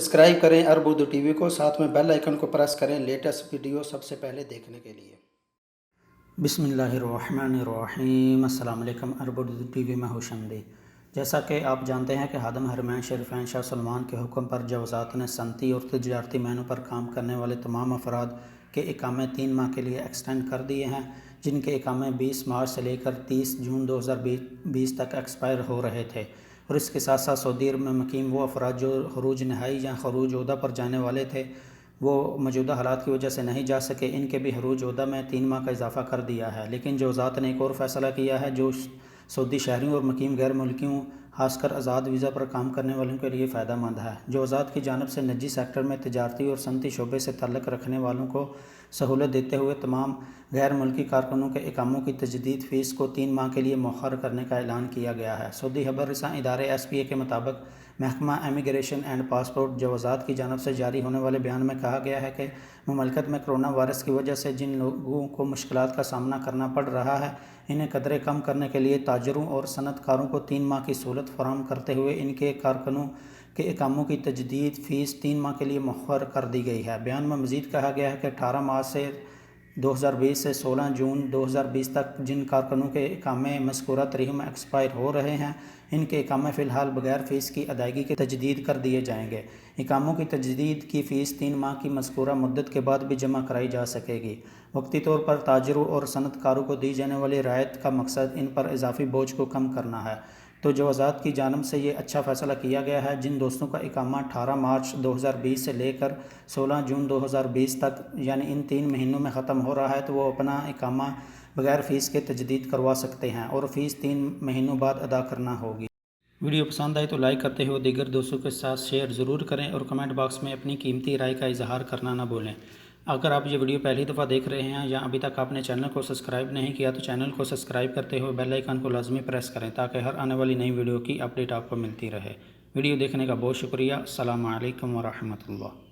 Subscribe करें अरब Urdu TV को, साथ में बेल आइकन को प्रेस करें लेटेस्ट वीडियो सबसे पहले देखने के लिए। बिस्मिल्लाहिर्रहमानिर्रहीम। अस्सलाम वालेकुम। अरब उर्दू टीवी में खुशामदीद। जैसा कि आप जानते हैं कि खादम हरमैन शरीफैन शाह सलमान के हुक्म पर जवाज़ात ने सनती और तजारती मायनों पर काम करने वाले तमाम अफराद के इकामे 3 माह के लिए एक्सटेंड कर दिए हैं, जिनके इकामे 20 मार्च से लेकर 30 जून 2020 तक एक्सपायर हो रहे थे। और इसके साथ साथ सऊदी अरब में मुकीम वो अफराद जो खरूज नहाई या खरूज ओहदा पर जाने वाले थे, वो मौजूदा हालात की वजह से नहीं जा सके, इनके भी खरूज ओहदा में 3 माह का इजाफा कर दिया है। लेकिन जवाज़ात ने एक और फ़ैसला किया है जो सऊदी शहरियों और मुकीम गैर मुल्कियों खासकर आज़ाद वीज़ा पर काम करने वालों के लिए फ़ायदा मंद है। जवाज़ात की जानिब से निजी सेक्टर में तजारती और सनती शोबे से ताल्लुक़ रखने वालों को सहूलत देते हुए तमाम गैर मुल्की कारकुनों के इकामों की तजदीद फ़ीस को 3 माह के लिए मौखर करने का ऐलान किया गया है। सऊदी खबर रसां इदारे SPA के मुताबिक महकमा इमिग्रेशन एंड पासपोर्ट जवाज़ात की जानिब से जारी होने वाले बयान में कहा गया है कि मुमलकत में कोरोना वायरस की वजह से जिन लोगों को मुश्किलात का सामना करना पड़ रहा है, इन्हें कदरे कम करने के लिए ताजरों और सनतकारों को 3 माह की सहूलत फराहम करते हुए इनके कारकुनों के इकामों की तजदीद फ़ीस 3 माह के लिए मौखर कर दी गई है। बयान में मज़ीद कहा गया है कि 18 मार्च से 2020 से 16 जून 2020 तक जिन कारकुनों के इकामे मज़कूरा तारीख में एक्सपायर हो रहे हैं, इनके इकामे फ़िलहाल बगैर फ़ीस की अदायगी के तजदीद कर दिए जाएंगे। इकामों की तजदीद की फ़ीस 3 माह की मज़कूरा मुद्दत के बाद भी जमा कराई जा सकेगी। वक्ती तौर पर ताजरों और सनतकारों को दी जाने वाली रियायत का मकसद इन पर इजाफी बोझ को कम करना है। तो जवाज़ात की जानिब से ये अच्छा फ़ैसला किया गया है। जिन दोस्तों का इकामा 18 मार्च 2020 से लेकर 16 जून 2020 तक यानी इन 3 महीनों में ख़त्म हो रहा है, तो वो अपना इकामा बगैर फ़ीस के तजदीद करवा सकते हैं और फ़ीस 3 महीनों बाद अदा करना होगी। वीडियो पसंद आए तो लाइक करते हुए दीगर दोस्तों के साथ शेयर ज़रूर करें और कमेंट बॉक्स में अपनी कीमती राय का इजहार करना ना भूलें। अगर आप ये वीडियो पहली दफ़ा देख रहे हैं या अभी तक आपने चैनल को सब्सक्राइब नहीं किया तो चैनल को सब्सक्राइब करते हुए बेल आइकन को लाजमी प्रेस करें ताकि हर आने वाली नई वीडियो की अपडेट आपको मिलती रहे। वीडियो देखने का बहुत शुक्रिया। अस्सलामु अलैकुम व रहमतुल्लाह।